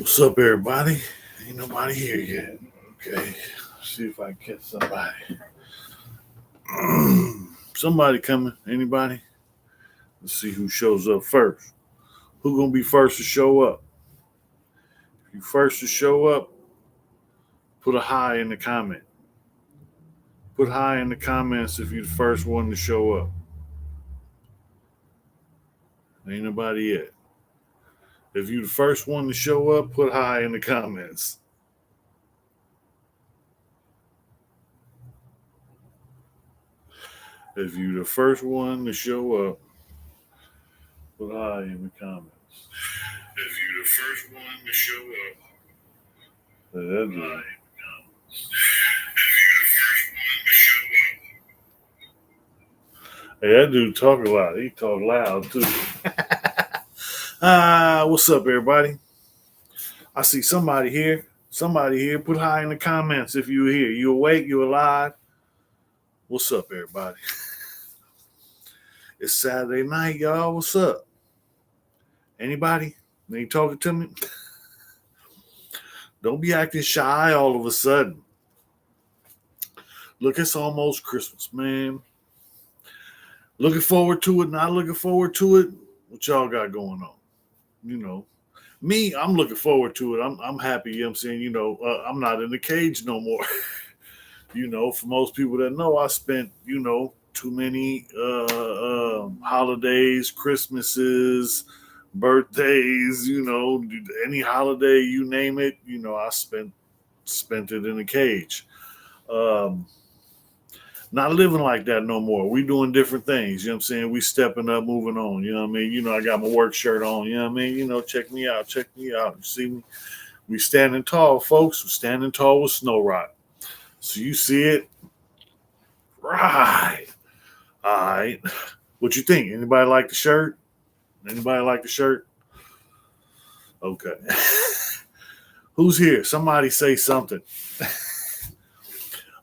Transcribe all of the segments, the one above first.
What's up, everybody? Ain't nobody here yet. Okay, see if I can catch somebody. Somebody coming? Anybody? Let's see who shows up first. Who gonna be first to show up? If you first to show up, put a high in the comment. Put high in the comments if you're the first one to show up. Ain't nobody yet. If you're the first one to show up, put high in the comments. If you're the first one to show up, put high in the comments. If you're the first one to show up, that dude. Hey, that dude talk a lot. He talk loud too. What's up, everybody? I see somebody here. Somebody here. Put high in the comments if you're here. You awake? You alive? What's up, everybody? It's Saturday night, y'all. What's up? Anybody? Ain't talking to me? Don't be acting shy all of a sudden. Look, it's almost Christmas, man. Looking forward to it, not looking forward to it. What y'all got going on? You know, me, I'm looking forward to it. I'm happy, you know what I'm saying? I'm not in the cage no more. For most people that know, I spent, too many holidays, Christmases, birthdays, any holiday, you name it, I spent it in a cage. Um, Not living like that no more. We doing different things. You know what I'm saying? We stepping up, moving on. You know what I mean? I got my work shirt on. You know what I mean? Check me out. Check me out. You see me? We standing tall, folks. We're standing tall with Snowroc. So you see it? Right. All right. What you think? Anybody like the shirt? Anybody like the shirt? Okay. Who's here? Somebody say something.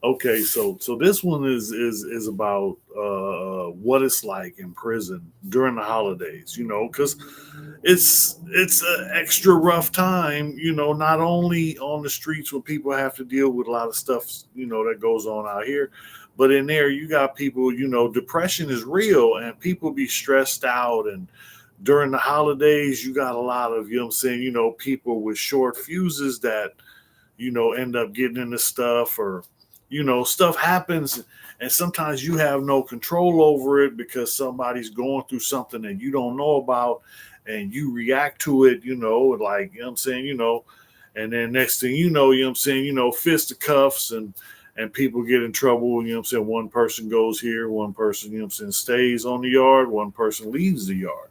Okay, so this one is about what it's like in prison during the holidays, because it's an extra rough time, not only on the streets where people have to deal with a lot of stuff, that goes on out here, but in there you got people, depression is real and people be stressed out, and during the holidays you got a lot of, what I'm saying, people with short fuses that end up getting into stuff, or stuff happens, and sometimes you have no control over it because somebody's going through something that you don't know about, and you react to it, like, what I'm saying, and then next thing you know what I'm saying, fisticuffs, and people get in trouble, what I'm saying, one person goes here, one person, what I'm saying, stays on the yard, one person leaves the yard.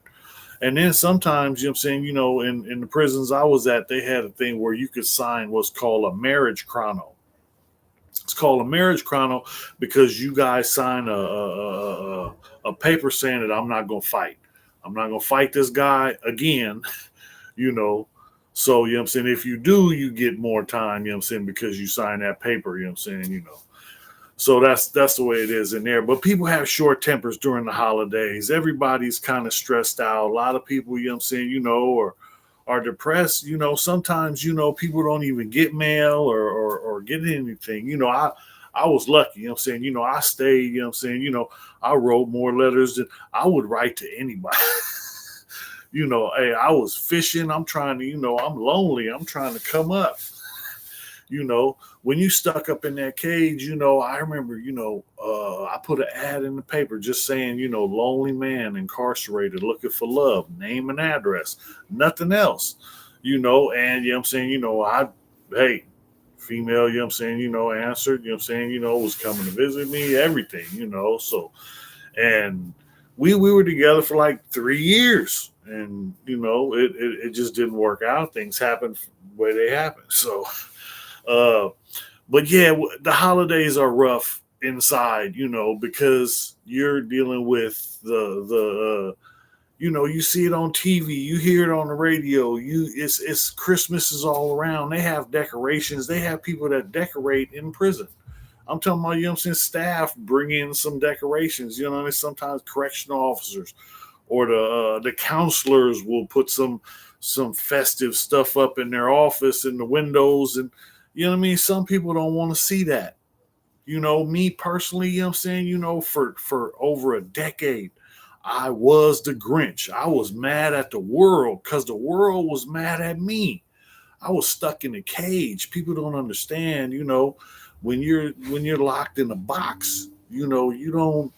And then sometimes, what I'm saying, in the prisons I was at, they had a thing where you could sign what's called a marriage chrono. It's called a marriage chrono because you guys sign a paper saying that I'm not going to fight. I'm not going to fight this guy again, you know. So, what I'm saying, if you do, you get more time, what I'm saying, because you sign that paper, what I'm saying, So that's the way it is in there. But people have short tempers during the holidays. Everybody's kind of stressed out. A lot of people, what I'm saying, or are depressed, sometimes, people don't even get mail or get anything. I was lucky, what I'm saying, I stayed, what I'm saying, I wrote more letters than I would write to anybody. Hey, I was fishing. I'm trying to, I'm lonely. I'm trying to come up. When you stuck up in that cage, I remember, I put an ad in the paper just saying, lonely man incarcerated looking for love, name and address, nothing else, and, I'm saying, hey, female, I'm saying, answered, I'm saying, was coming to visit me, everything, so, and we were together for like 3 years, and, it just didn't work out. Things happened the way they happened. So, uh, but yeah, the holidays are rough inside, because you're dealing with you see it on TV, you hear it on the radio. It's Christmas is all around. They have decorations. They have people that decorate in prison. I'm talking about, saying, staff bring in some decorations. Sometimes correctional officers or the counselors will put some festive stuff up in their office in the windows, and you know what I mean. Some people don't want to see that. Me personally, you know what I'm saying, for over a decade, I was the Grinch. I was mad at the world because the world was mad at me. I was stuck in a cage. People don't understand, when you're locked in a box, you don't.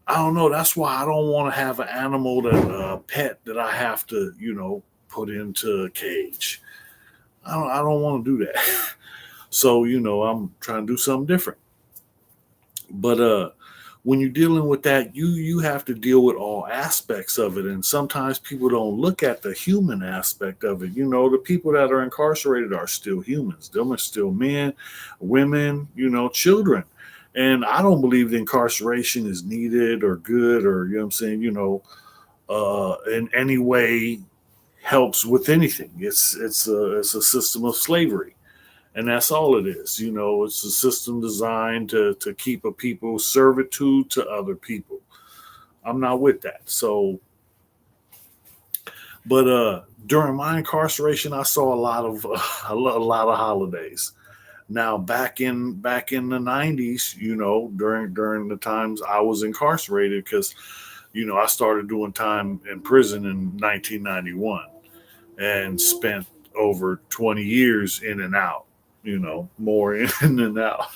I don't know. That's why I don't want to have an animal that pet that I have to, put into a cage. I don't want to do that. So, I'm trying to do something different. But when you're dealing with that, you have to deal with all aspects of it, and sometimes people don't look at the human aspect of it. The people that are incarcerated are still humans. Them are still men, women, children. And I don't believe the incarceration is needed or good, or you know what I'm saying, in any way helps with anything. It's a system of slavery, and that's all it is. It's a system designed to keep a people servitude to other people. I'm not with that. So, but during my incarceration, I saw a lot of a lot of holidays. Now, back in the '90s, during the times I was incarcerated, because I started doing time in prison in 1991 and spent over 20 years in and out, more in and out.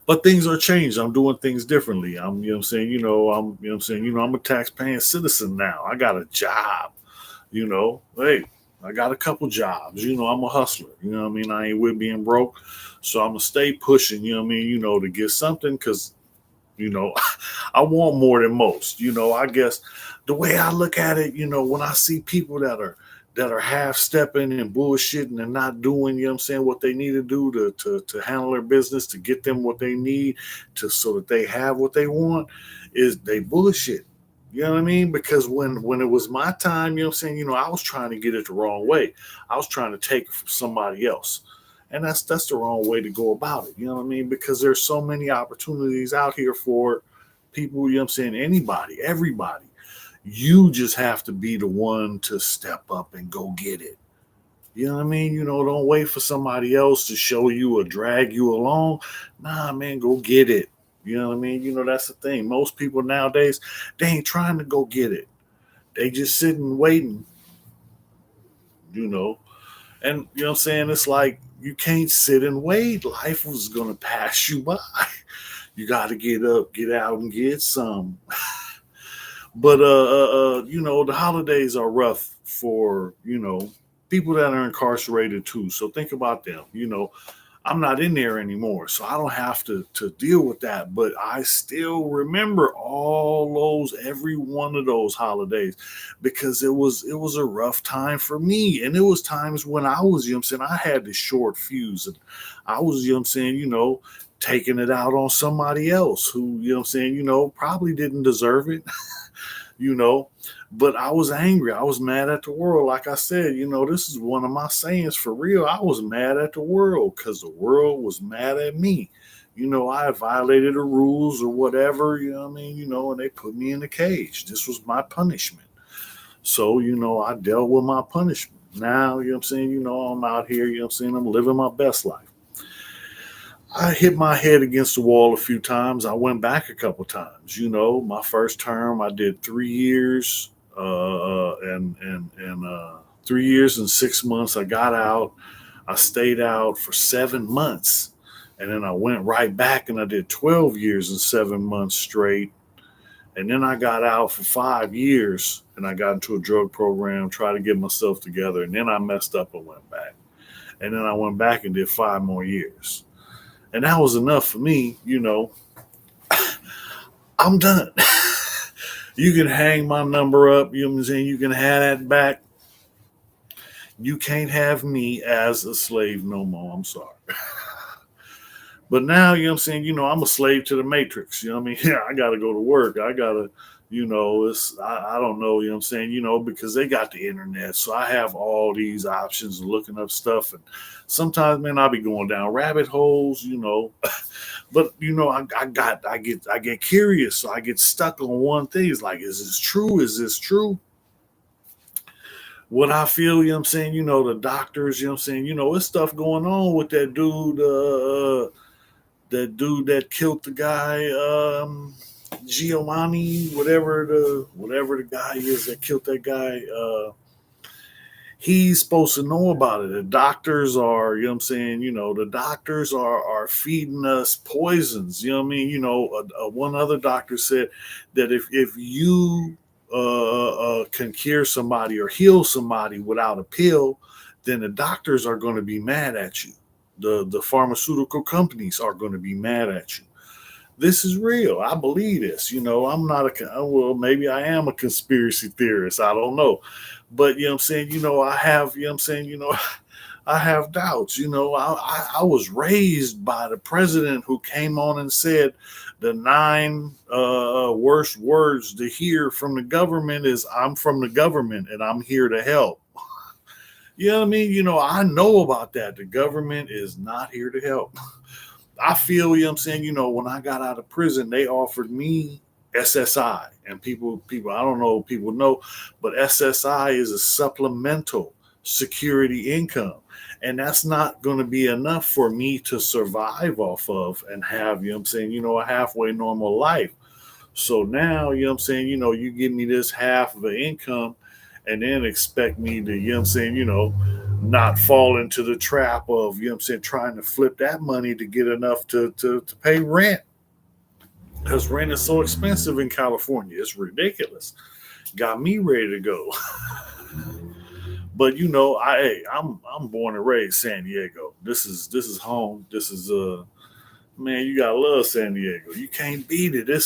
But things are changed. I'm doing things differently. I'm, I'm saying, I'm saying, I'm a tax-paying citizen now. I got a job, hey, I got a couple jobs. I'm a hustler. What I mean? I ain't with being broke. So I'm gonna stay pushing, what I mean, to get something, because, you know, I want more than most. I guess the way I look at it, when I see people that are half stepping and bullshitting and not doing, what I'm saying, what they need to do to handle their business, to get them what they need, to so that they have what they want, is they bullshit. You know what I mean? Because when it was my time, what I'm saying, I was trying to get it the wrong way. I was trying to take it from somebody else. And that's the wrong way to go about it. You know what I mean? Because there's so many opportunities out here for people, what I'm saying, anybody, everybody. You just have to be the one to step up and go get it. You know what I mean? Don't wait for somebody else to show you or drag you along. Nah, man, go get it. You know what I mean? That's the thing. Most people nowadays, they ain't trying to go get it. They just sitting waiting, you know. And you know what I'm saying? It's like you can't sit and wait. Life was gonna pass you by. You gotta get up, get out and get some. But the holidays are rough for, people that are incarcerated too. So think about them. I'm not in there anymore, so I don't have to deal with that. But I still remember all those, every one of those holidays, because it was a rough time for me. And it was times when I was, what I'm saying, I had the short fuse, and I was, what I'm saying, taking it out on somebody else who, what I'm saying, probably didn't deserve it. you know. But I was angry. I was mad at the world. Like I said, this is one of my sayings for real. I was mad at the world because the world was mad at me. I had violated the rules or whatever, what I mean, and they put me in a cage. This was my punishment. So, I dealt with my punishment. Now, what I'm saying, I'm out here, what I'm saying, I'm living my best life. I hit my head against the wall a few times. I went back a couple times. My first term, I did 3 years, and 3 years and 6 months. I got out. I stayed out for 7 months, and then I went right back and I did 12 years and 7 months straight. And then I got out for 5 years, and I got into a drug program, tried to get myself together, and then I messed up and went back. And then I went back and did 5 more years. And that was enough for me. I'm done. You can hang my number up. You know what I'm saying? You can have that back. You can't have me as a slave no more. I'm sorry. But now, I'm saying, I'm a slave to the matrix. You know what I mean? Yeah, I got to go to work. I got to, It's I don't know, you know what I'm saying, because they got the internet. So I have all these options of looking up stuff. And sometimes, man, I'll be going down rabbit holes. But I get curious, so I get stuck on one thing. It's like, is this true? Is this true? What I feel, I'm saying, the doctors, I'm saying, it's stuff going on with that dude that killed the guy, Giovanni, whatever the guy is that killed that guy. He's supposed to know about it. The doctors are, you know what I'm saying, the doctors are feeding us poisons. You know what I mean? One other doctor said that if you can cure somebody or heal somebody without a pill, then the doctors are going to be mad at you. The pharmaceutical companies are going to be mad at you. This is real. I believe this. I'm not well, maybe I am a conspiracy theorist. I don't know. But I'm saying, I have, I'm saying, I have doubts. I was raised by the president who came on and said the nine worst words to hear from the government is, I'm from the government and I'm here to help. You know what I mean? I know about that. The government is not here to help. I feel, I'm saying, when I got out of prison, they offered me SSI. And people, I don't know if people know, but SSI is a supplemental security income. And that's not going to be enough for me to survive off of and have, I'm saying, a halfway normal life. So now, I'm saying, you give me this half of an income and then expect me to, I'm saying, not fall into the trap of, I'm saying, trying to flip that money to get enough to pay rent. Because rent is so expensive in California. It's ridiculous. Got me ready to go. But I'm born and raised San Diego. This is home. This is man, you gotta love San Diego. You can't beat it. I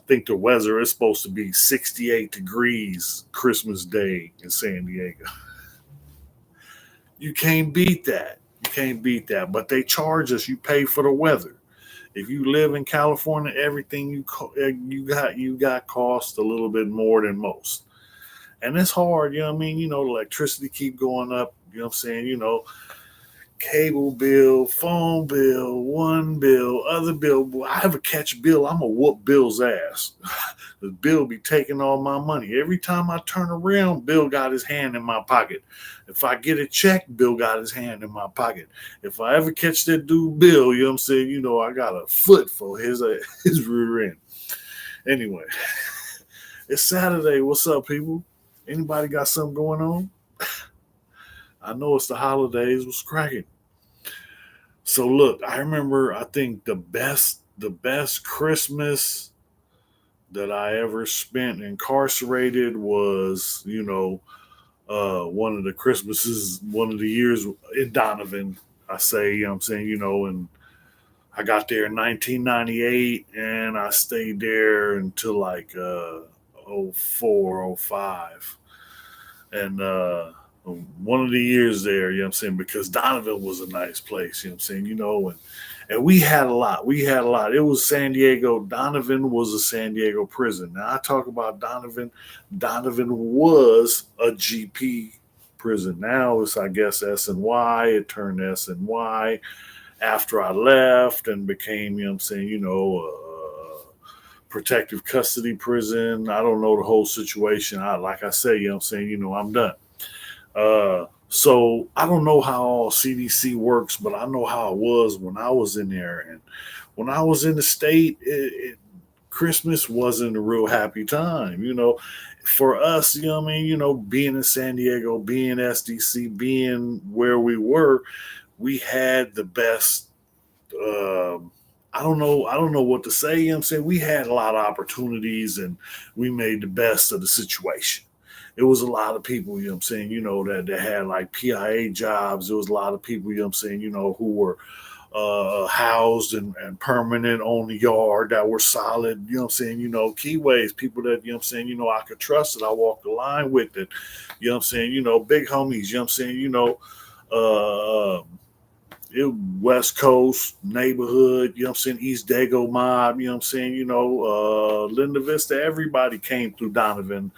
think the weather is supposed to be 68 degrees Christmas Day in San Diego. You can't beat that. You can't beat that. But they charge us. You pay for the weather. If you live in California, everything you got cost a little bit more than most, and it's hard. You know what I mean? The electricity keep going up. You know what I'm saying? Cable bill, phone bill, one bill, other bill. I have a catch Bill. I'm gonna whoop Bill's ass. The Bill be taking all my money. Every time I turn around, Bill got his hand in my pocket. If I get a check, Bill got his hand in my pocket. If I ever catch that dude Bill, you know what I'm saying, I got a foot for his rear end. Anyway, it's Saturday. What's up, people? Anybody got something going on? I know it's the holidays. What's cracking? So look, I remember, I think the best Christmas that I ever spent incarcerated was, one of the Christmases, one of the years in Donovan. I say, I'm saying, and I got there in 1998 and I stayed there until like 04, 05. And one of the years there, because Donovan was a nice place, and we had a lot. We had a lot. It was San Diego. Donovan was a San Diego prison. Now I talk about Donovan. Donovan was a GP prison. Now it's, I guess, SNY. It turned SNY after I left and became, protective custody prison. I don't know the whole situation. Like I say, I'm done. So I don't know how all CDC works, but I know how it was when I was in there. And when I was in the state, Christmas wasn't a real happy time. For us, being in San Diego, being SDC, being where we were, we had the best. I don't know what to say. I'm saying we had a lot of opportunities and we made the best of the situation. It was a lot of people, I'm saying, that had like PIA jobs. There was a lot of people, I'm saying, who were housed and permanent on the yard that were solid, I'm saying, keyways, people that, I'm saying, I could trust that I walked the line with it, I'm saying, big homies, I'm saying, uh, West Coast neighborhood, you know what I'm saying, East Dago mob, you know what I'm saying, Linda Vista, everybody came through Donovan,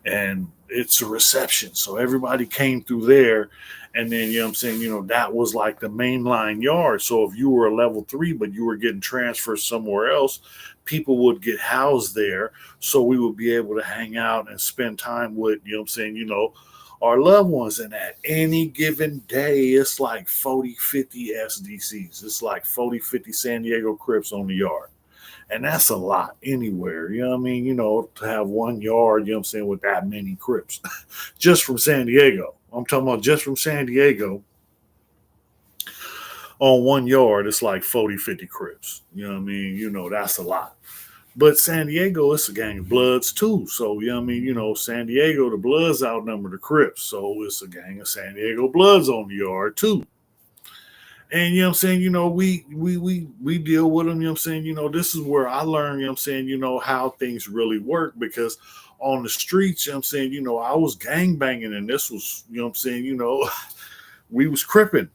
and it's a reception. So everybody came through there. And then, you know what I'm saying, that was like the mainline yard. So if you were a level three, but you were getting transferred somewhere else, people would get housed there. So we would be able to hang out and spend time with, you know what I'm saying, our loved ones. And at any given day, it's like 40, 50 SDCs. It's like 40, 50 San Diego Crips on the yard. And that's a lot anywhere. You know what I mean? To have one yard, you know what I'm saying, with that many Crips just from San Diego. I'm talking about just from San Diego on one yard, it's like 40, 50 Crips. You know what I mean? That's a lot. But San Diego, it's a gang of Bloods too. So, you know what I mean? San Diego, the Bloods outnumber the Crips. So it's a gang of San Diego Bloods on the yard too. And you know what I'm saying, we deal with them, you know what I'm saying, this is where I learned, you know what I'm saying, how things really work, because on the streets, you know what I'm saying, I was gang banging, and this was, you know what I'm saying, we was cripping.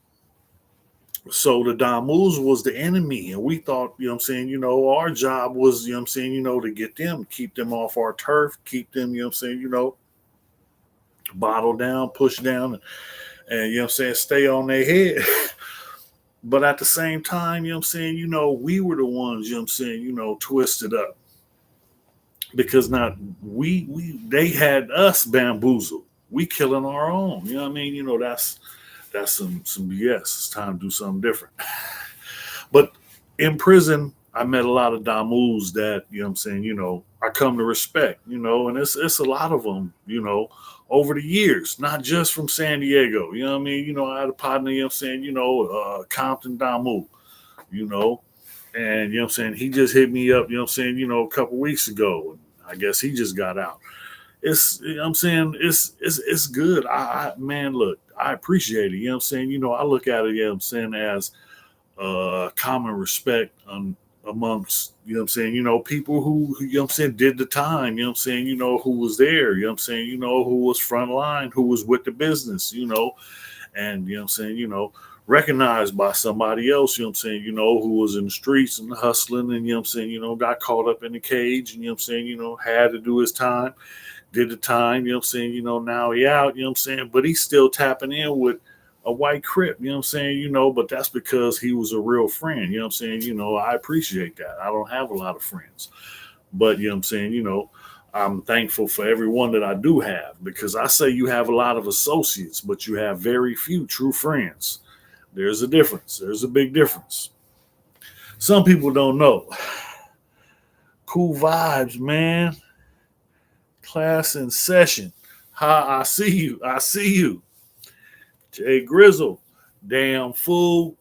So the Damus was the enemy, and we thought, you know what I'm saying, our job was, you know what I'm saying, to get them, keep them off our turf, keep them, you know what I'm saying, bottle down, push down, and you know what I'm saying, stay on their head. But at the same time, you know what I'm saying, we were the ones, you know what I'm saying, twisted up. Because not we they had us bamboozled. We killing our own. You know what I mean? That's some BS. It's time to do something different. But in prison, I met a lot of Damus that, you know what I'm saying, I come to respect, and it's a lot of them, over the years, not just from San Diego. You know what I mean? I had a partner, you know what I'm saying, Compton Damu, you know, and you know what I'm saying, he just hit me up, you know what I'm saying, a couple weeks ago. I guess he just got out. It's you know what I'm saying, it's good. I man, look, I appreciate it. You know what I'm saying? I look at it, you know what I'm saying, as common respect amongst, you know what I'm saying, people who, you know what I'm saying, did the time, you know what I'm saying, who was there, you know what I'm saying, who was front line, who was with the business, and you know what I'm saying, recognized by somebody else, you know what I'm saying, who was in the streets and hustling, and you know what I'm saying, got caught up in the cage, and you know what I'm saying, had to do his time, did the time, you know what I'm saying, now he out, you know what I'm saying, but he's still tapping in with a white crip, you know what I'm saying, but that's because he was a real friend, you know what I'm saying, I appreciate that. I don't have a lot of friends, but you know what I'm saying, I'm thankful for everyone that I do have, because I say you have a lot of associates, but you have very few true friends. There's a difference. There's a big difference. Some people don't know. Cool vibes, man. Class in session. Ha, I see you. I see you. Jay Grizzle. Damn fool.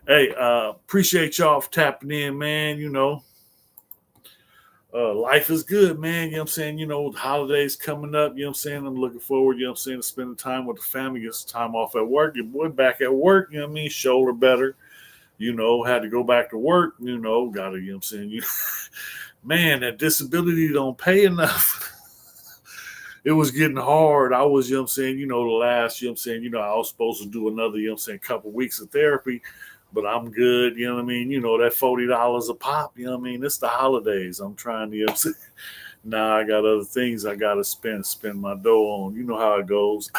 Hey, appreciate y'all for tapping in, man. Life is good, man. You know what I'm saying? The holidays coming up. You know what I'm saying? I'm looking forward, you know what I'm saying, to spending time with the family, get some time off at work. Your boy back at work, you know what I mean? Shoulder better. Had to go back to work, gotta, you know what I'm saying? Man, that disability don't pay enough. It was getting hard. I was, you know what I'm saying, the last, you know what I'm saying, I was supposed to do another, you know what I'm saying, couple weeks of therapy, but I'm good, you know what I mean? That $40 a pop, you know what I mean? It's the holidays. I'm trying to, you know what I'm saying? Nah, I got other things I gotta spend my dough on. You know how it goes.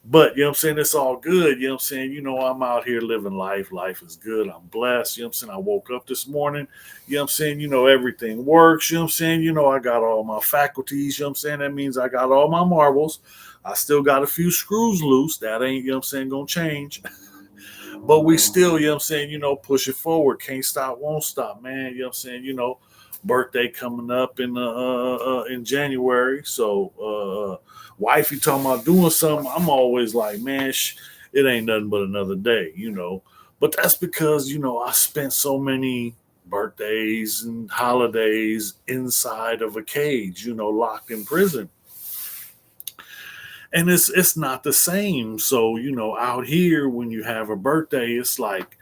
But, you know what I'm saying, it's all good. You know what I'm saying? I'm out here living life. Life is good. I'm blessed. You know what I'm saying? I woke up this morning. You know what I'm saying? Everything works. You know what I'm saying? I got all my faculties. You know what I'm saying? That means I got all my marbles. I still got a few screws loose. That ain't, you know what I'm saying, gonna change. But we still, you know what I'm saying, push it forward. Can't stop, won't stop, man. You know what I'm saying? Birthday coming up in January. So wifey talking about doing something. I'm always like, man, it ain't nothing but another day, But that's because, I spent so many birthdays and holidays inside of a cage, locked in prison. And it's not the same. So, out here when you have a birthday, it's like,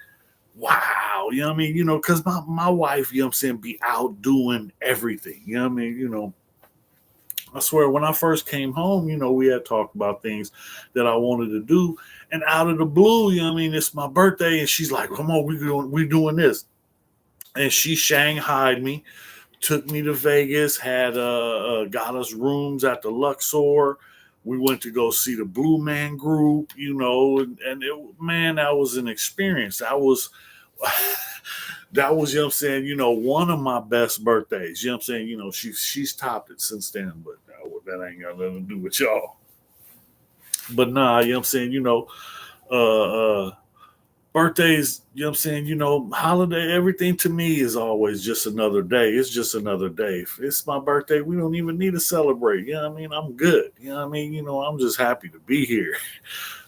wow, you know what I mean? Because my wife, you know what I'm saying, be out doing everything. You know what I mean? I swear, when I first came home, we had talked about things that I wanted to do, and out of the blue, it's my birthday, and she's like, "Come on, we doing this," and she shanghaied me, took me to Vegas, had got us rooms at the Luxor. We went to go see the Blue Man Group, and man, that was an experience. That was that was, one of my best birthdays. She's topped it since then, but that ain't got nothing to do with y'all. But nah, uh, uh, birthdays, holiday, everything to me is always just another day. It's just another day. If it's my birthday, we don't even need to celebrate. I'm good. I'm just happy to be here.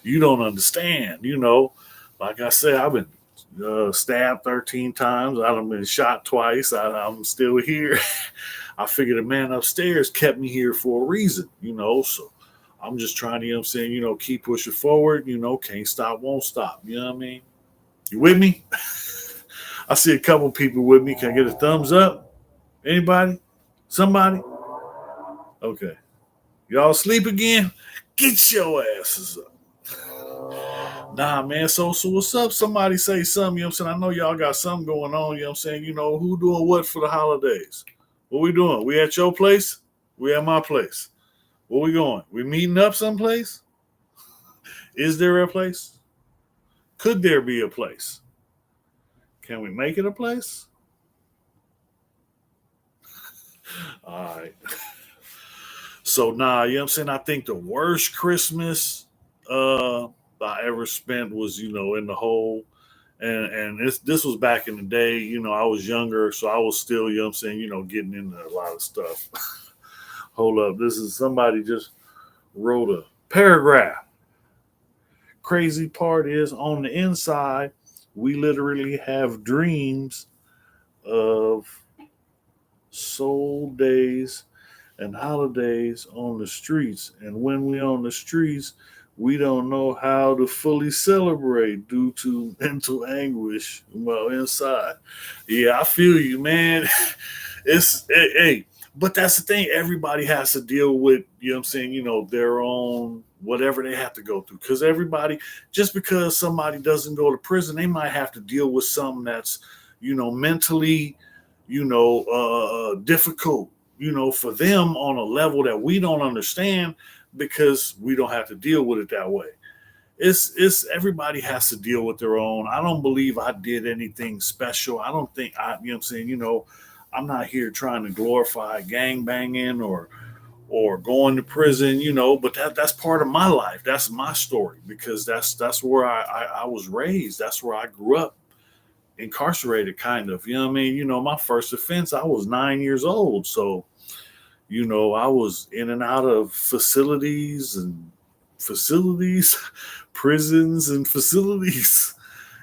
You don't understand, Like I said, I've been stabbed 13 times. I've been shot twice. I'm still here. I figured the man upstairs kept me here for a reason, So I'm just trying to, keep pushing forward, can't stop, won't stop. You know what I mean? You with me? I see a couple people with me. Can I get a thumbs up? Anybody? Somebody? Okay. Y'all asleep again? Get your asses up. Nah, man. So what's up? Somebody say something, I know y'all got something going on, who doing what for the holidays? What we doing? We at your place? We at my place. Where we going? We meeting up someplace? Is there a place? Could there be a place? Can we make it a place? All right. So nah, I think the worst Christmas I ever spent was, in the hole. And this was back in the day, I was younger, so I was still, getting into a lot of stuff. Hold up. This is somebody just wrote a paragraph. Crazy part is on the inside, we literally have dreams of soul days and holidays on the streets. And when we on the streets, we don't know how to fully celebrate due to mental anguish while inside. Yeah, I feel you, man. Hey, but that's the thing. Everybody has to deal with, their own whatever they have to go through. Because everybody, just because somebody doesn't go to prison, they might have to deal with something that's, mentally, difficult, for them on a level that we don't understand because we don't have to deal with it that way. It's everybody has to deal with their own. I don't believe I did anything special. I don't think I'm not here trying to glorify gang banging or going to prison, but that's part of my life. That's my story because that's where I was raised. That's where I grew up, incarcerated kind of. You know what I mean? My first offense, I was 9 years old. So, I was in and out of facilities, prisons and facilities.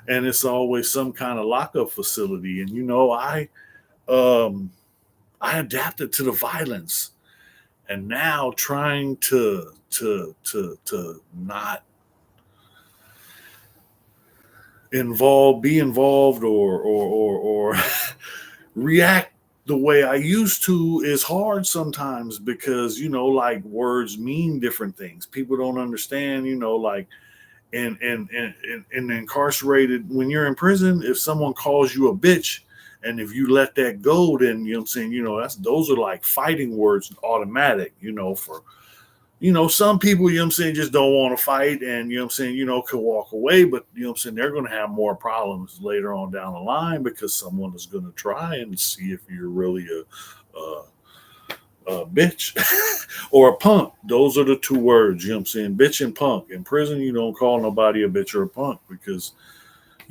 And it's always some kind of lockup facility. And um I adapted to the violence, and now trying to not be involved or react the way I used to is hard sometimes because like words mean different things. People don't understand, like and incarcerated, when you're in prison, if someone calls you a bitch and if you let that go, then those are like fighting words automatic, for some people, just don't want to fight and could walk away, but they're gonna have more problems later on down the line because someone is gonna try and see if you're really a bitch or a punk. Those are the two words, bitch and punk. In prison, you don't call nobody a bitch or a punk because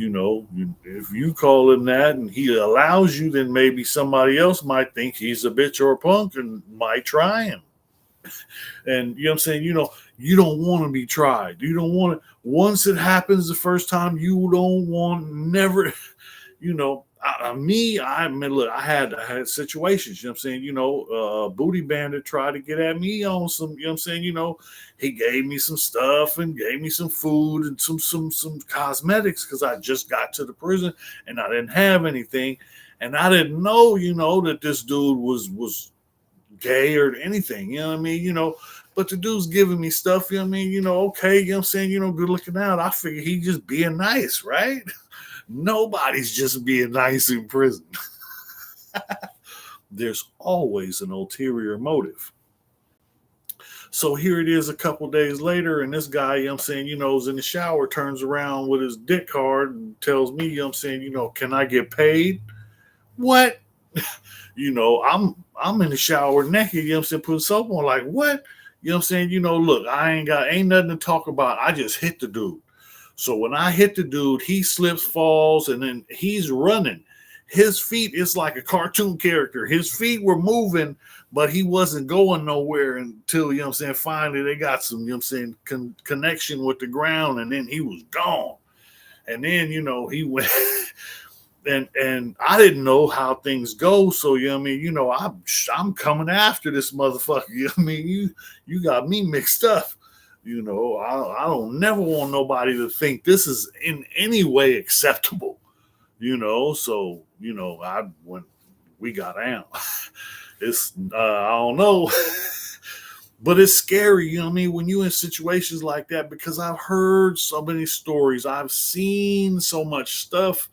if you call him that and he allows you, then maybe somebody else might think he's a bitch or a punk and might try him. And you don't want to be tried. You don't want to. Once it happens the first time, you don't want never. I admit, look, I had situations. Booty Bandit tried to get at me on some. He gave me some stuff and gave me some food and some cosmetics because I just got to the prison and I didn't have anything, and I didn't know, that this dude was gay or anything, you know what I mean? But the dude's giving me stuff, you know what I mean? Okay, you know what I'm saying, good looking out. I figure he just being nice, right? Nobody's just being nice in prison. There's always an ulterior motive. So here it is a couple days later, and this guy, you know what I'm saying, is in the shower, turns around with his dick card and tells me, you know what I'm saying, can I get paid? What? I'm in the shower naked, you know what I'm saying, putting soap on, like, what? You know what I'm saying? Look, ain't nothing to talk about. I just hit the dude. So when I hit the dude, he slips, falls, and then he's running. His feet is like a cartoon character. His feet were moving, but he wasn't going nowhere until, you know what I'm saying, finally they got some, you know what I'm saying, connection with the ground, and then he was gone. And then, he went and I didn't know how things go. So, you know what I mean, I'm coming after this motherfucker. You know what I mean? You got me mixed up. I don't never want nobody to think this is in any way acceptable. So I when we got out, it's I don't know, but it's scary. You know what I mean, when you in situations like that, because I've heard so many stories, I've seen so much stuff,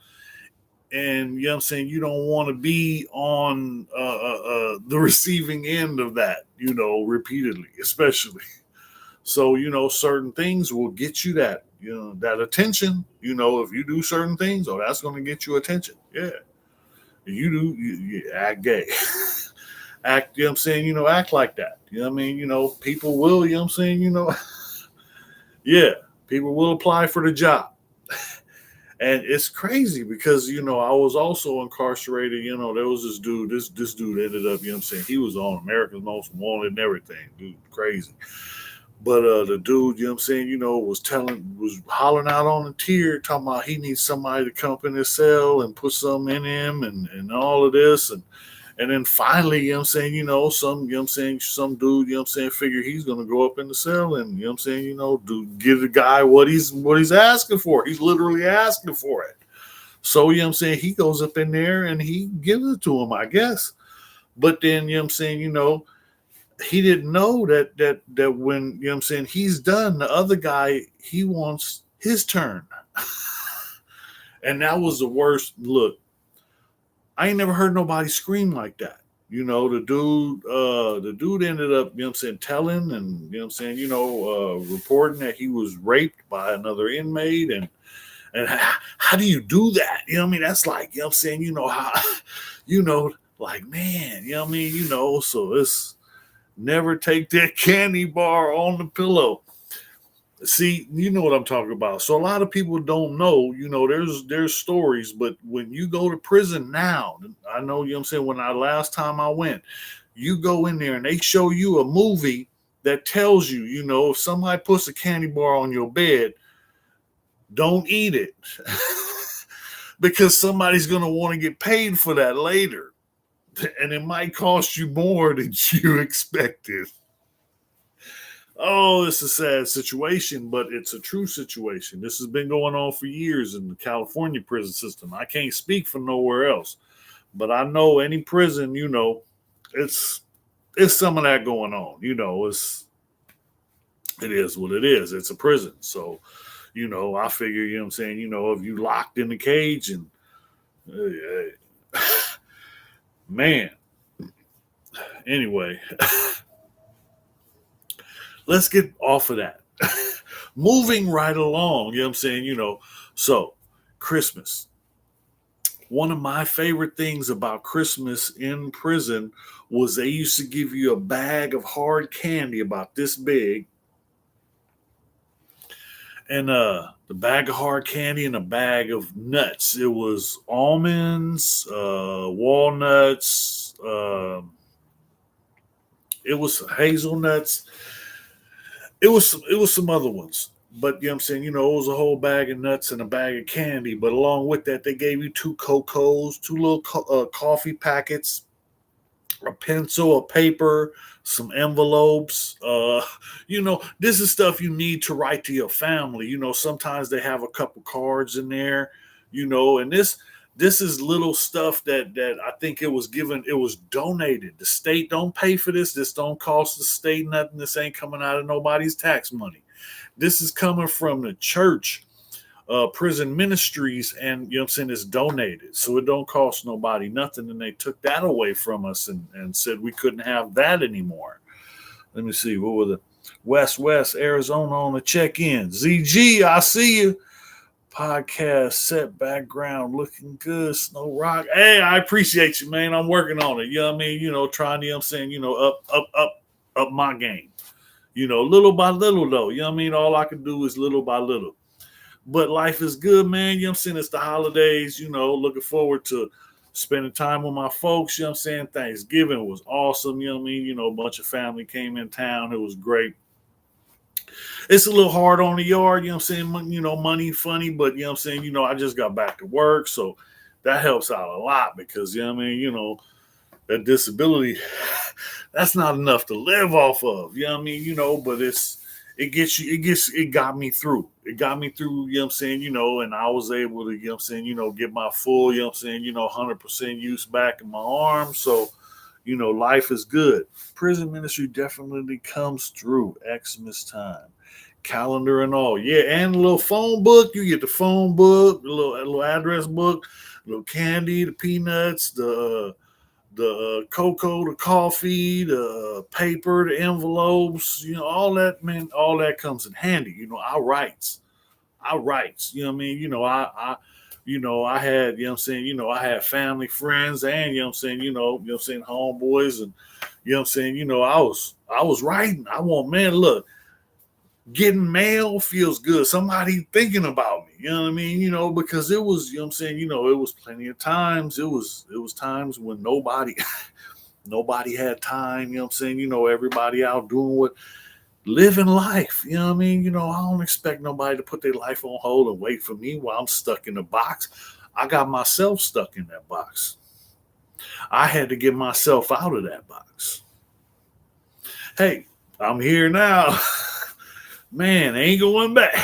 and you know what I'm saying, you don't want to be on the receiving end of that, repeatedly, especially. So, certain things will get you that, that attention. If you do certain things, oh, that's going to get you attention. Yeah. You act gay. Act, you know what I'm saying, act like that. You know what I mean? People will, you know what I'm saying, yeah, people will apply for the job. And it's crazy because, I was also incarcerated. There was this dude, this dude ended up, you know what I'm saying, he was on America's Most Wanted and everything. Dude, crazy. But the dude, you know what I'm saying, was hollering out on the tier, talking about he needs somebody to come up in his cell and put something in him and all of this. And then finally, you know what I'm saying, some dude, you know what I'm saying, figure he's gonna go up in the cell and, you know what I'm saying, give the guy what he's asking for. He's literally asking for it. So, you know what I'm saying, he goes up in there and he gives it to him, I guess. But then, you know what I'm saying, he didn't know that when, you know what I'm saying, he's done, the other guy, he wants his turn. And that was the worst. Look, I ain't never heard nobody scream like that. The dude ended up, you know what I'm saying, telling and, you know what I'm saying, reporting that he was raped by another inmate. And how do you do that? You know what I mean? That's like, you know what I'm saying, how, like, man, you know what I mean? So it's, never take that candy bar on the pillow. See, you know what I'm talking about. So a lot of people don't know, there's stories, but when you go to prison now, I know, you know what I'm saying, when last time I went, you go in there and they show you a movie that tells you, if somebody puts a candy bar on your bed, don't eat it. Because somebody's going to want to get paid for that later. And it might cost you more than you expected. Oh, it's a sad situation, but it's a true situation. This has been going on for years in the California prison system. I can't speak for nowhere else, but I know any prison, it's some of that going on. It is what it is. It's a prison. So, I figure, you know what I'm saying, if you locked in the cage and man, anyway, let's get off of that. Moving right along, you know what I'm saying, so Christmas. One of my favorite things about Christmas in prison was they used to give you a bag of hard candy about this big, and the bag of hard candy and a bag of nuts. It was almonds, walnuts, it was hazelnuts. It was some other ones. But you know what I'm saying, it was a whole bag of nuts and a bag of candy. But along with that, they gave you two Cocos, two little coffee packets, a pencil, a paper, some envelopes. This is stuff you need to write to your family. Sometimes they have a couple cards in there. And This is little stuff that I think it was donated. The state don't pay for this. This don't cost the state nothing. This ain't coming out of nobody's tax money. This is coming from the church, prison ministries, and you know what I'm saying, it's donated. So it don't cost nobody nothing. And they took that away from us and said we couldn't have that anymore. Let me see, what were the West Arizona on the check-in. ZG, I see you. Podcast set background looking good. Snowroc. Hey, I appreciate you, man. I'm working on it. You know what I mean? You know, trying to, you know what I'm saying, you know, up my game. You know, little by little though. You know what I mean? All I can do is little by little. But life is good, man. You know what I'm saying? It's the holidays, you know, looking forward to spending time with my folks. You know what I'm saying? Thanksgiving was awesome. You know what I mean? You know, a bunch of family came in town. It was great. It's a little hard on the yard, you know what I'm saying? You know, money funny, but you know what I'm saying? You know, I just got back to work, so that helps out a lot because you know what I mean, you know, that disability, that's not enough to live off of. You know what I mean? You know, but it got me through. It got me through, you know what I'm saying, you know, and I was able to, you know what I'm saying, you know, get my full, you know what I'm saying, you know, 100% use back in my arm. So, you know, life is good. Prison ministry definitely comes through. Xmas time. Calendar and all. Yeah, and a little phone book. You get the phone book, a little address book, a little candy, the peanuts, the cocoa, the coffee, the paper, the envelopes, you know, all that, man, all that comes in handy. You know, our rights. You know what I mean? You know, I had, you know what I'm saying, you know, I had family, friends, and you know what I'm saying, you know what I'm saying, homeboys, and you know what I'm saying, you know, I was writing. I want, man, look, getting mail feels good. Somebody thinking about me, you know what I mean? You know, because it was, you know what I'm saying, you know, it was plenty of times. It was times when nobody had time, you know what I'm saying? You know, everybody out doing what living life. You know what I mean? You know, I don't expect nobody to put their life on hold and wait for me while I'm stuck in a box. I got myself stuck in that box. I had to get myself out of that box. Hey, I'm here now. Man, ain't going back.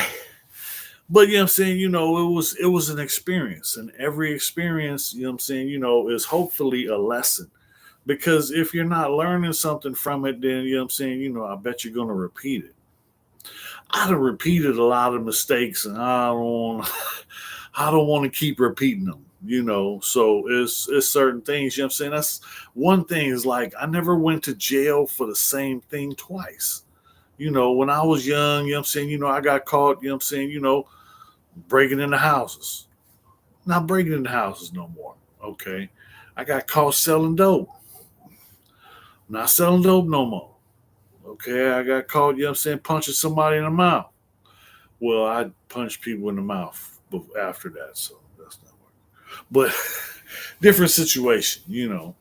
But you know what I'm saying, you know, it was an experience. And every experience, you know what I'm saying, you know, is hopefully a lesson. Because if you're not learning something from it, then you know what I'm saying, you know, I bet you're gonna repeat it. I've repeated a lot of mistakes, and I don't want to keep repeating them. You know, so it's certain things. You know what I'm saying? That's one thing. Is like I never went to jail for the same thing twice. You know, when I was young, you know what I'm saying. You know, I got caught. You know what I'm saying. You know, breaking into houses. Not breaking into houses no more. Okay, I got caught selling dope. Not selling dope no more. Okay, I got caught. You know what I'm saying? Punching somebody in the mouth. Well, I punched people in the mouth after that, so that's not working. But different situation, you know.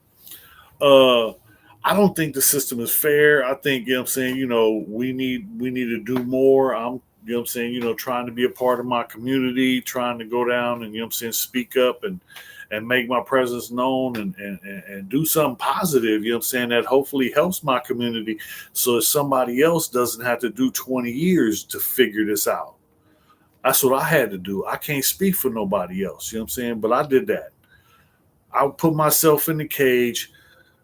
Uh, I don't think the system is fair. I think, you know what I'm saying, you know, we need to do more. You know what I'm saying, you know, trying to be a part of my community, trying to go down and, you know what I'm saying, speak up and make my presence known and do something positive, you know what I'm saying, that hopefully helps my community so if somebody else doesn't have to do 20 years to figure this out. That's what I had to do. I can't speak for nobody else, you know what I'm saying? But I did that. I put myself in the cage.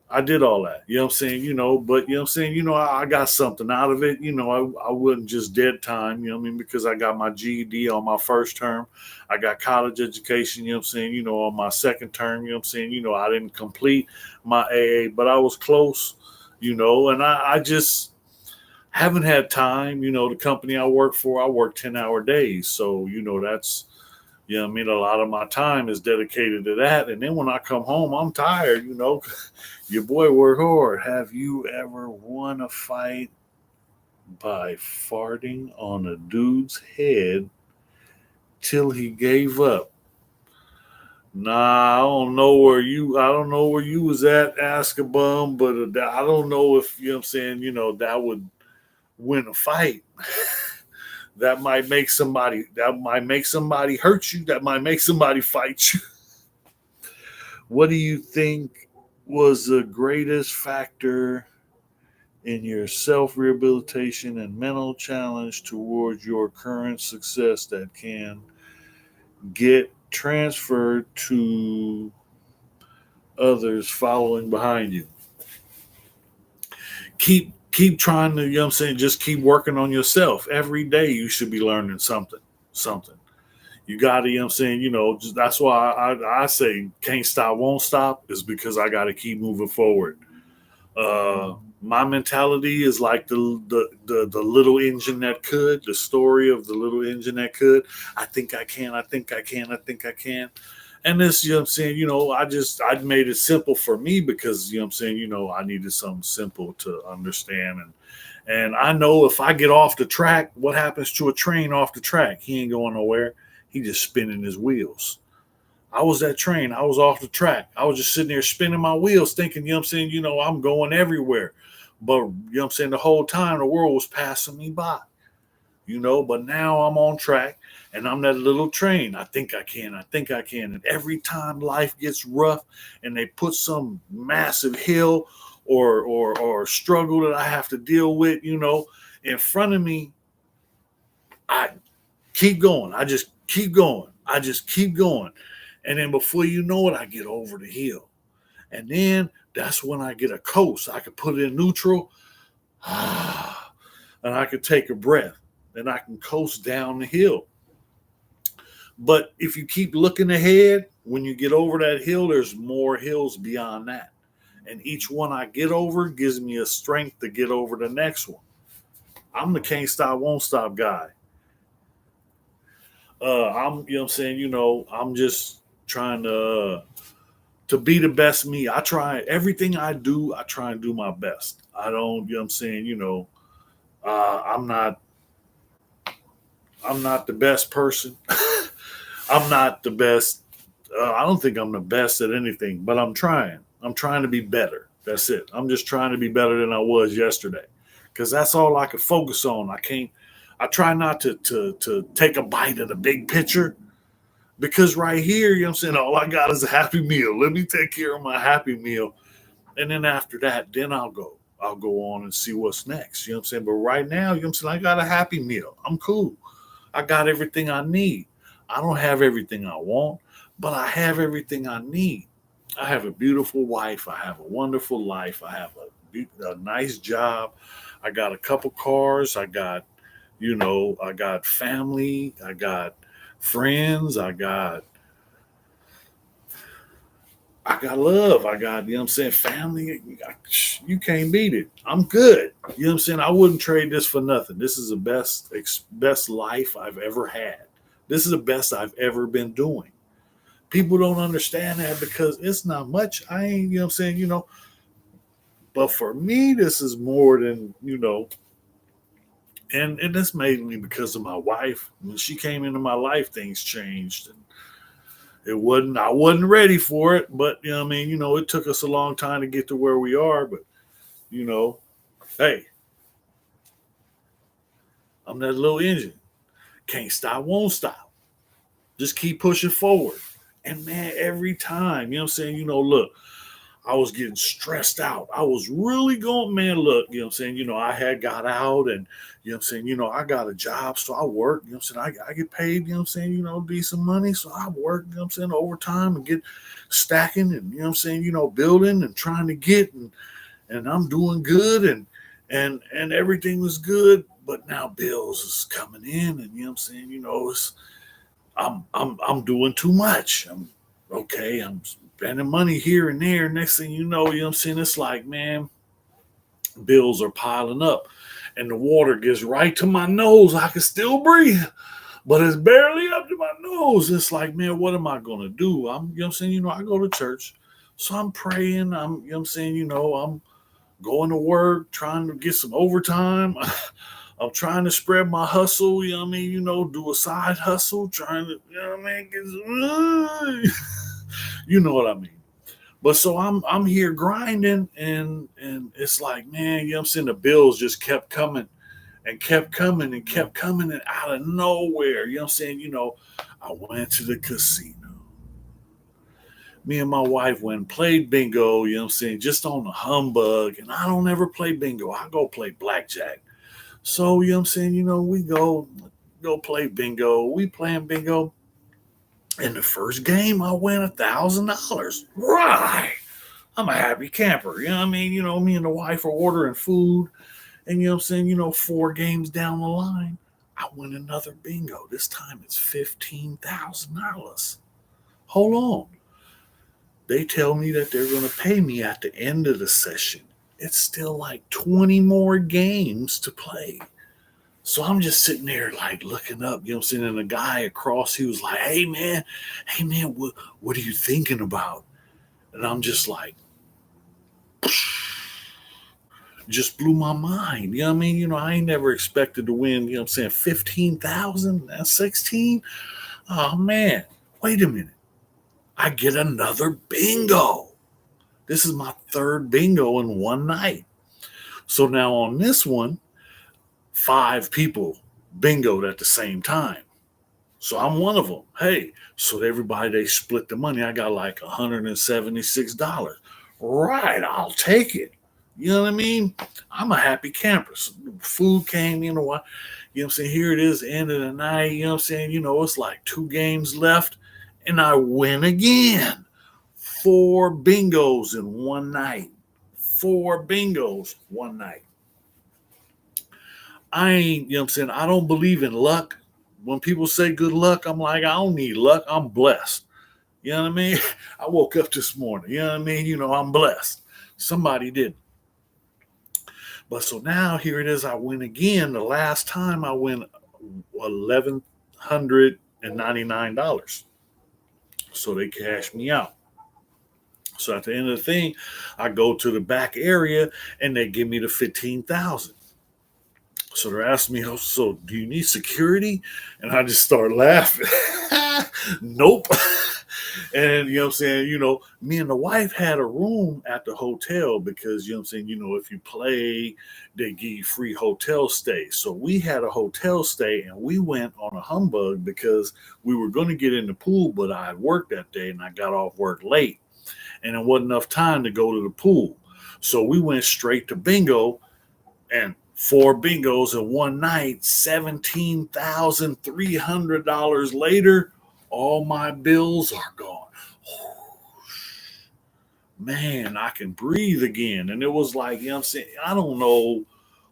I did all that, you know what I'm saying? You know, but you know what I'm saying? You know, I got something out of it. You know, I wasn't just dead time, you know what I mean? Because I got my GED on my first term. I got college education, you know what I'm saying? You know, on my second term, you know what I'm saying? You know, I didn't complete my AA, but I was close, you know, and I just haven't had time. You know, the company I work for, I work 10-hour days. So, you know, that's, you know what I mean? A lot of my time is dedicated to that. And then when I come home, I'm tired, you know. Your boy work hard. Have you ever won a fight by farting on a dude's head till he gave up? Nah, I don't know where you was at, ask a bum, but I don't know if, you know what I'm saying, you know, that would win a fight. That might make somebody hurt you. That might make somebody fight you. What do you think was the greatest factor in your self rehabilitation and mental challenge towards your current success that can get transfer to others following behind you. Keep trying to, you know what I'm saying, just keep working on yourself. Every day you should be learning something. Something. You gotta, you know what I'm saying, just, that's why I say can't stop, won't stop, is because I gotta keep moving forward. My mentality is like the little engine that could, the story of the little engine that could. I think I can, I think I can, I think I can. And this, you know what I'm saying, I made it simple for me because, you know what I'm saying, I needed something simple to understand. And I know if I get off the track, what happens to a train off the track? He ain't going nowhere. He just spinning his wheels. I was that train. I was off the track. I was just sitting there spinning my wheels, thinking, you know what I'm saying, I'm going everywhere. But, you know what I'm saying, the whole time the world was passing me by, but now I'm on track and I'm that little train. I think I can. I think I can. And every time life gets rough and they put some massive hill or struggle that I have to deal with, in front of me, I keep going. I just keep going. I just keep going. And then before you know it, I get over the hill. And then that's when I get a coast. I can put it in neutral and I can take a breath and I can coast down the hill. But if you keep looking ahead, when you get over that hill, there's more hills beyond that. And each one I get over gives me a strength to get over the next one. I'm the can't stop, won't stop guy. I'm, you know what I'm saying, I'm just trying to be the best me. I try everything I do, I try and do my best. I don't, you know what I'm saying, uh, I'm not I'm not the best person. I'm not the best. I don't think I'm the best at anything, but I'm trying. I'm trying to be better. That's it. I'm just trying to be better than I was yesterday, because that's all I can focus on. I can't. I try not to take a bite of the big picture, because right here, you know what I'm saying, all I got is a happy meal. Let me take care of my happy meal, and then after that, then I'll go. I'll go on and see what's next. You know what I'm saying? But right now, you know what I'm saying, I got a happy meal. I'm cool. I got everything I need. I don't have everything I want, but I have everything I need. I have a beautiful wife. I have a wonderful life. I have a nice job. I got a couple cars. I got family. I got friends. I got love. I got, you know what I'm saying, family. You can't beat it. I'm good. You know what I'm saying? I wouldn't trade this for nothing. This is the best life I've ever had. This is the best I've ever been doing. People don't understand that because it's not much. I ain't, you know what I'm saying, but for me, this is more than, and that's mainly because of my wife. When she came into my life, things changed. And I wasn't ready for it, but you know what I mean, it took us a long time to get to where we are, but you know, hey, I'm that little engine. Can't stop, won't stop. Just keep pushing forward. And man, every time, you know what I'm saying, look, I was getting stressed out. I was really going, man, look, you know what I'm saying, I had got out and, you know what I'm saying, I got a job, so I work, you know what I'm saying, I get paid, you know what I'm saying, decent money, so I work, you know what I'm saying, overtime and get stacking and, you know what I'm saying, building and trying to get, and I'm doing good and everything was good, but now bills is coming in and, you know what I'm saying, I'm doing too much. I'm spending money here and there. Next thing you know what I'm saying? It's like, man, bills are piling up. And the water gets right to my nose. I can still breathe, but it's barely up to my nose. It's like, man, what am I gonna do? You know what I'm saying? I go to church. So I'm praying. You know what I'm saying, I'm going to work, trying to get some overtime. I'm trying to spread my hustle, you know what I mean? Do a side hustle, trying to, you know what I mean? You know what I mean? But so I'm here grinding and it's like, man, you know what I'm saying? The bills just kept coming and kept coming and kept coming and out of nowhere. You know what I'm saying? I went to the casino. Me and my wife went and played bingo, you know what I'm saying, just on the humbug. And I don't ever play bingo. I go play blackjack. So, you know what I'm saying, we go play bingo. We playing bingo. In the first game, I win $1,000. Right. I'm a happy camper. You know what I mean? Me and the wife are ordering food. And you know what I'm saying? 4 games down the line, I win another bingo. This time it's $15,000. Hold on. They tell me that they're going to pay me at the end of the session. It's still like 20 more games to play. So I'm just sitting there like looking up, you know what I'm saying? And the guy across, he was like, hey man, what are you thinking about? And I'm just like, just blew my mind. You know what I mean? I ain't never expected to win, 15,000 and 16. Oh man, wait a minute. I get another bingo. This is my third bingo in one night. So now on this one, 5 people bingoed at the same time. So I'm one of them. Hey, so everybody, they split the money. I got like $176. Right, I'll take it. You know what I mean? I'm a happy camper. So food came, what? You know what I'm saying? Here it is, end of the night. You know what I'm saying? It's like 2 games left, and I win again. 4 bingos in one night. 4 bingos one night. I ain't, you know what I'm saying? I don't believe in luck. When people say good luck, I'm like, I don't need luck. I'm blessed. You know what I mean? I woke up this morning. You know what I mean? I'm blessed. Somebody didn't. But so now here it is. I win again. The last time I win $1,199. So they cash me out. So at the end of the thing, I go to the back area and they give me the 15,000. So they're asking me, oh, so do you need security? And I just start laughing. Nope. And you know what I'm saying, me and the wife had a room at the hotel because I'm saying, if you play, they give you free hotel stay. So we had a hotel stay and we went on a humbug because we were going to get in the pool, but I had worked that day and I got off work late and it wasn't enough time to go to the pool. So we went straight to bingo, and 4 bingos in one night, $17,300 later, all my bills are gone. Man, I can breathe again. And it was like, you know what I'm saying? I don't know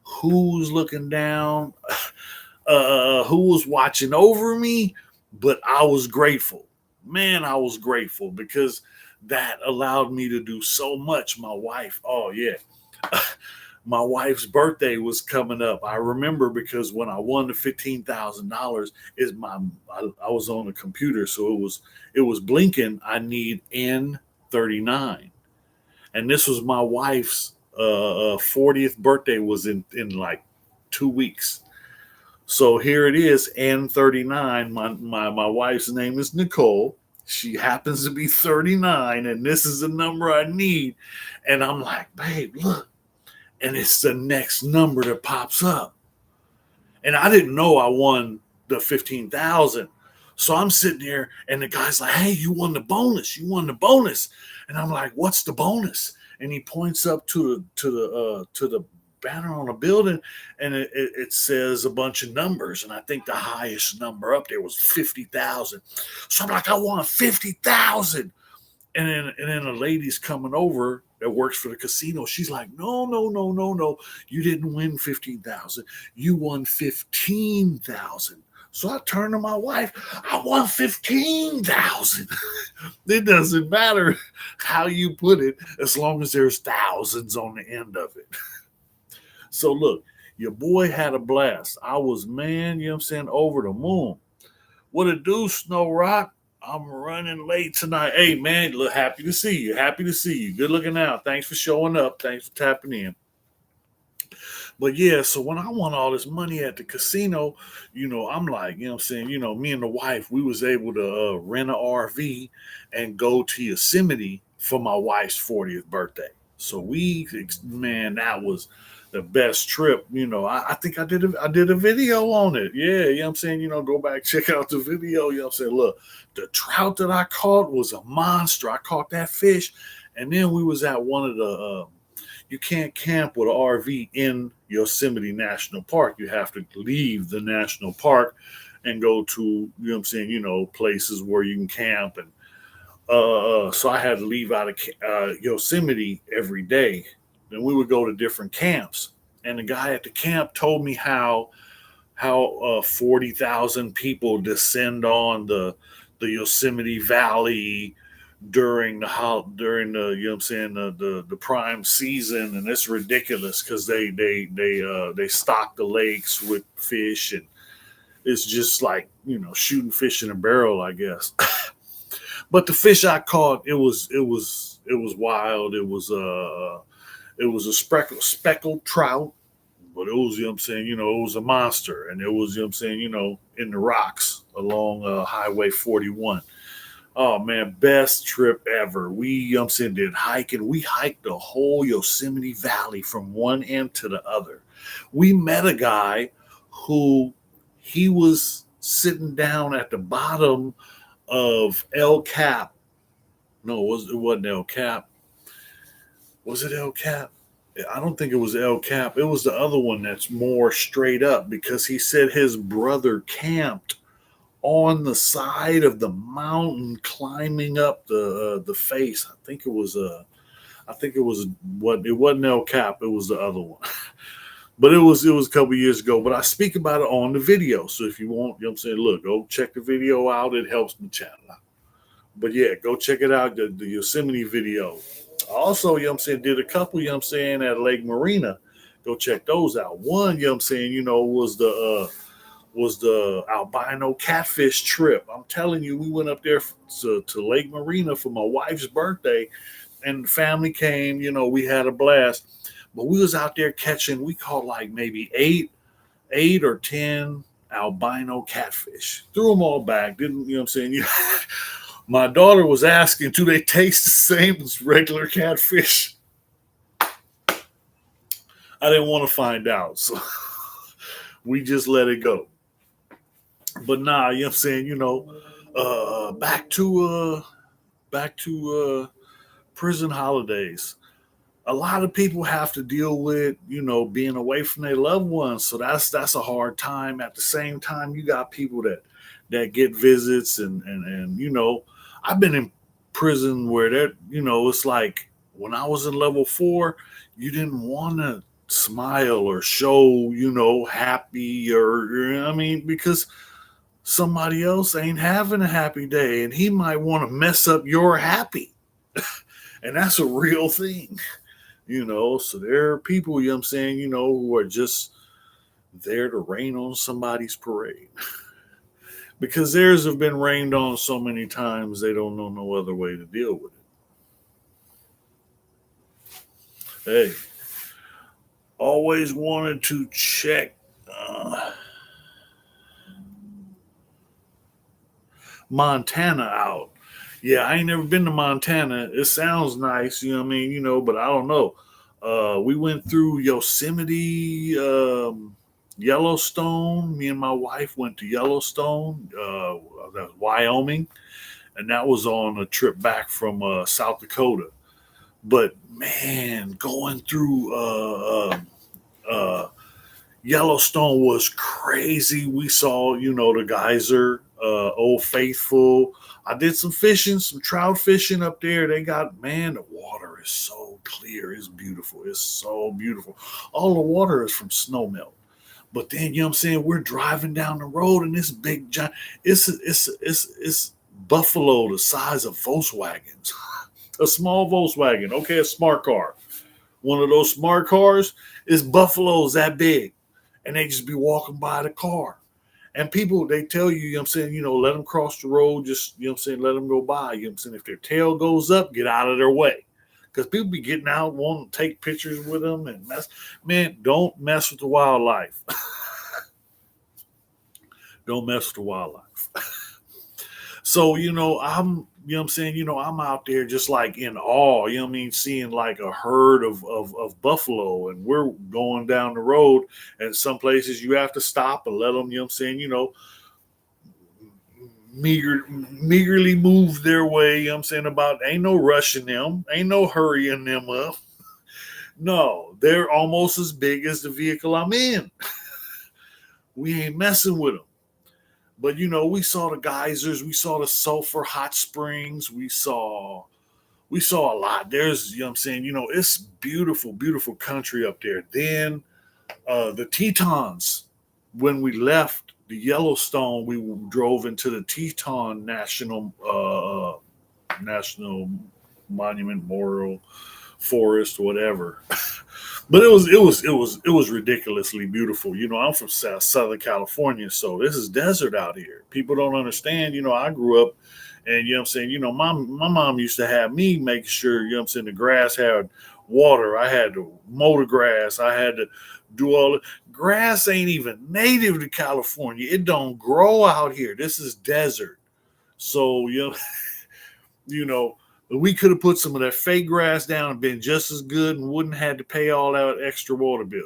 who's looking down, who was watching over me, but I was grateful. Man, I was grateful because that allowed me to do so much. My wife, oh yeah. My wife's birthday was coming up. I remember because when I won the $15,000, I was on the computer, so it was blinking. I need N39, and this was my wife's 40th birthday was in like 2 weeks. So here it is, N39. My wife's name is Nicole. She happens to be 39, and this is the number I need. And I'm like, babe, look. And it's the next number that pops up. And I didn't know I won the 15,000. So I'm sitting there and the guy's like, hey, you won the bonus. You won the bonus. And I'm like, what's the bonus? And he points up to the banner on the building and it says a bunch of numbers. And I think the highest number up there was 50,000. So I'm like, I won 50,000. And then a lady's coming over that works for the casino. She's like, no. You didn't win 15,000. You won 15,000. So I turned to my wife. I won 15,000. It doesn't matter how you put it, as long as there's thousands on the end of it. So look, your boy had a blast. I was, man, you know what I'm saying, over the moon. What it do, Snowroc? I'm running late tonight. Hey, man, look, happy to see you. Happy to see you. Good looking out. Thanks for showing up. Thanks for tapping in. But yeah, so when I won all this money at the casino, I'm like, you know what I'm saying, me and the wife, we was able to rent an RV and go to Yosemite for my wife's 40th birthday. So man, that was the best trip. I think I did a video on it. Yeah, you know what I'm saying? Go back, check out the video. You know what I'm saying? Look, the trout that I caught was a monster. I caught that fish. And then we was at one of the you can't camp with an RV in Yosemite National Park. You have to leave the national park and go to, places where you can camp. And so I had to leave out of Yosemite every day. Then we would go to different camps. And the guy at the camp told me how 40,000 people descend on the Yosemite Valley during the the prime season, and it's ridiculous because they stock the lakes with fish, and it's just like shooting fish in a barrel, I guess. But the fish I caught, it was wild. It was a speckled trout, but it was, it was a monster. And it was, in the rocks along Highway 41. Oh man, best trip ever. We, did hiking. We hiked the whole Yosemite Valley from one end to the other. We met a guy who he was sitting down at the bottom of El Cap. No, it wasn't El Cap. Was it El Cap? I don't think it was El Cap. It was the other one that's more straight up, because he said his brother camped on the side of the mountain, climbing up the face. I think it was what it wasn't El Cap. It was the other one. But it was a couple years ago. But I speak about it on the video. So if you want, look, go check the video out. It helps my channel out. But yeah, go check it out, the Yosemite video. Also, did a couple, at Lake Marina. Go check those out. One, was the albino catfish trip. I'm telling you, we went up there to Lake Marina for my wife's birthday, and the family came. We had a blast. But we was out there catching. We caught like maybe eight or 10 albino catfish. Threw them all back. Didn't My daughter was asking, do they taste the same as regular catfish? I didn't want to find out, so we just let it go. But nah, back to prison holidays. A lot of people have to deal with, being away from their loved ones. So that's a hard time. At the same time, you got people that get visits, and I've been in prison where it's like when I was in level 4, you didn't want to smile or show, happy, or because somebody else ain't having a happy day, and he might want to mess up your happy. And that's a real thing. So there are people, who are just there to rain on somebody's parade. Because theirs have been rained on so many times, they don't know no other way to deal with it. Hey, always wanted to check Montana out. Yeah, I ain't never been to Montana. It sounds nice, but I don't know. We went through Yosemite, Yellowstone. Me and my wife went to Yellowstone, that's Wyoming, and that was on a trip back from South Dakota. But man, going through Yellowstone was crazy. We saw, the geyser, Old Faithful. I did some fishing, some trout fishing up there. They got, man, the water is so clear. It's beautiful. It's so beautiful. All the water is from snow melt. But then, we're driving down the road, and this big giant, it's buffalo the size of Volkswagens. A small Volkswagen. Okay, a smart car. One of those smart cars is buffaloes that big. And they just be walking by the car. And people, they tell you, let them cross the road, just, let them go by. If their tail goes up, get out of their way. Because people be getting out, wanting to take pictures with them and mess. Man, don't mess with the wildlife. Don't mess with the wildlife. So, I'm out there just like in awe, seeing like a herd of buffalo, and we're going down the road, and some places you have to stop and let them, meagerly move their way, about ain't no rushing them, ain't no hurrying them up. No, they're almost as big as the vehicle I'm in. We ain't messing with them. But we saw the geysers, we saw the sulfur hot springs, we saw a lot. There's, what I'm saying, it's beautiful, beautiful country up there. Then the Tetons, when we left the Yellowstone, we drove into the Teton National Monument, Memorial Forest, whatever. But it was ridiculously beautiful. I'm from Southern California, so this is desert out here. People don't understand. I grew up, and what I'm saying, my mom used to have me make sure, what I'm saying, the grass had water. I had to mow the grass. I had to do all the grass. Ain't even native to California. It don't grow out here. This is desert. So you know, we could have put some of that fake grass down and been just as good and wouldn't have had to pay all that extra water bill.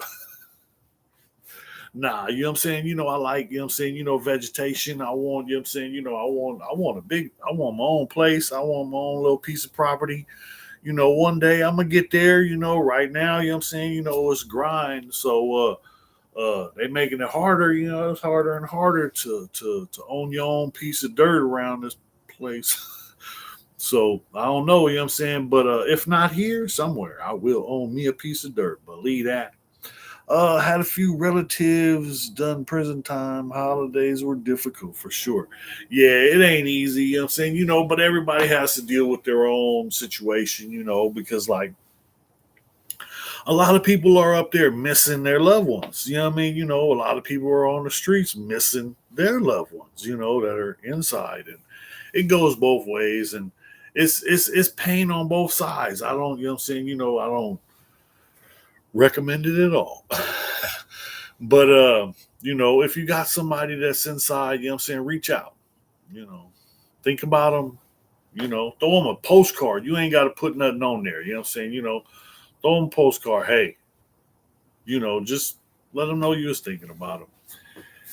Nah, what I'm saying? I like, what I'm saying, vegetation. I want, what I'm saying, I want my own place. I want my own little piece of property. One day I'm gonna get there, right now, what I'm saying, it's grind. So they making it harder, it's harder and harder to own your own piece of dirt around this place. So I don't know, what I'm saying, but if not here, somewhere I will own me a piece of dirt. Believe that. Had a few relatives done prison time. Holidays were difficult for sure. Yeah, it ain't easy, what I'm saying, but everybody has to deal with their own situation, because like a lot of people are up there missing their loved ones. You know what I mean? A lot of people are on the streets missing their loved ones, that are inside. And it goes both ways. And it's pain on both sides. I don't, what I'm saying, I don't recommend it at all. But if you got somebody that's inside, what I'm saying, reach out. You know, think about them. Throw them a postcard. You ain't got to put nothing on there. You know what I'm saying? Throw them a postcard. Hey, just let them know you was thinking about them.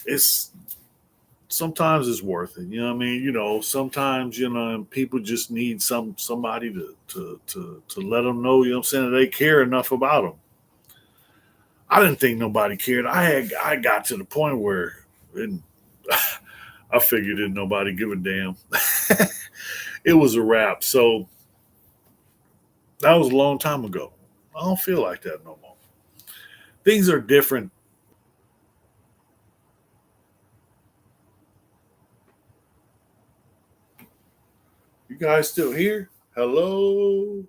It's sometimes it's worth it. You know what I mean? Sometimes people just need somebody to let them know. You know what I'm saying? That they care enough about them. I didn't think nobody cared. I got to the point where it, I figured that nobody give a damn. It was a wrap. So that was a long time ago. I don't feel like that no more. Things are different. You guys still here? Hello?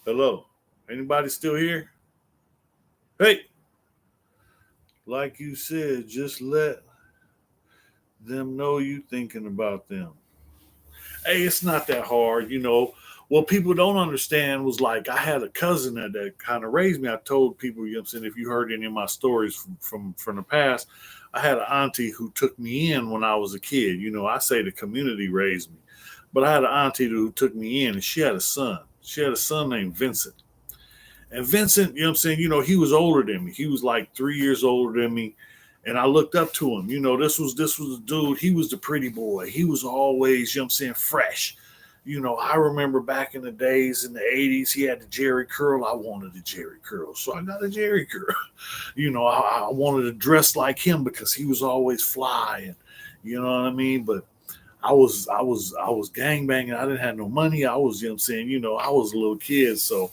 Hello? Anybody still here? Hey, like you said, just let them know you thinking about them. Hey, it's not that hard. What people don't understand was like I had a cousin that kind of raised me. I told people, what I'm saying, if you heard any of my stories from the past, I had an auntie who took me in when I was a kid. I say the community raised me, but I had an auntie who took me in, and she had a son. She had a son named Vincent. And Vincent, what I'm saying, he was older than me. He was like 3 years older than me. And I looked up to him. This was a dude. He was the pretty boy. He was always, what I'm saying, fresh. I remember back in the days in the 80s, he had the Jerry curl. I wanted a Jerry curl. So I got a Jerry curl. I wanted to dress like him because he was always fly, and you know what I mean? But I was gang banging. I didn't have no money. I was, what I'm saying, I was a little kid. So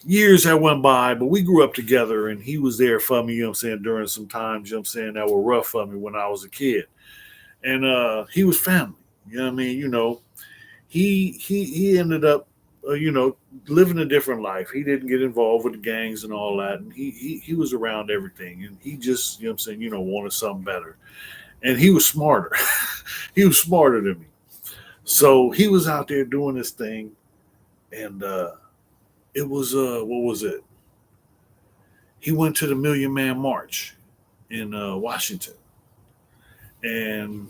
years that went by, but we grew up together, and he was there for me, what I'm saying, during some times, what I'm saying, that were rough for me when I was a kid. And he was family. You know what I mean? He ended up living a different life. He didn't get involved with the gangs and all that. And he was around everything. And he just, what I'm saying, wanted something better. And he was smarter. He was smarter than me. So he was out there doing this thing, and it was what was it? He went to the Million Man March in Washington, and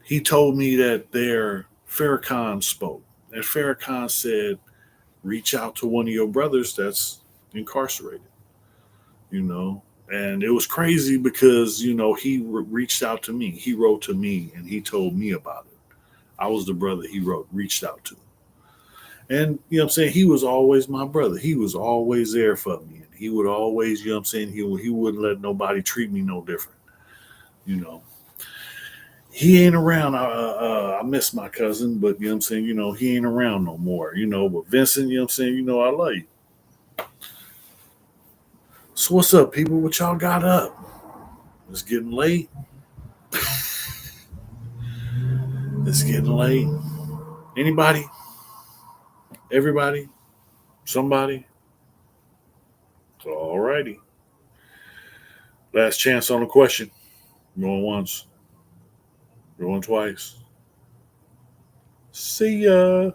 he told me that their Farrakhan spoke. And Farrakhan said, "Reach out to one of your brothers that's incarcerated." You know, and it was crazy because he reached out to me. He wrote to me, and he told me about it. I was the brother he reached out to. And what I'm saying, he was always my brother. He was always there for me. And he would always, what I'm saying, he wouldn't let nobody treat me no different. You know, he ain't around. I miss my cousin, but you know what I'm saying. He ain't around no more. But Vincent, you know what I'm saying. I love you. So what's up, people? What y'all got up? It's getting late. It's getting late. Anybody? Everybody? Somebody? Alrighty. Last chance on the question. Going once. Going twice. See ya.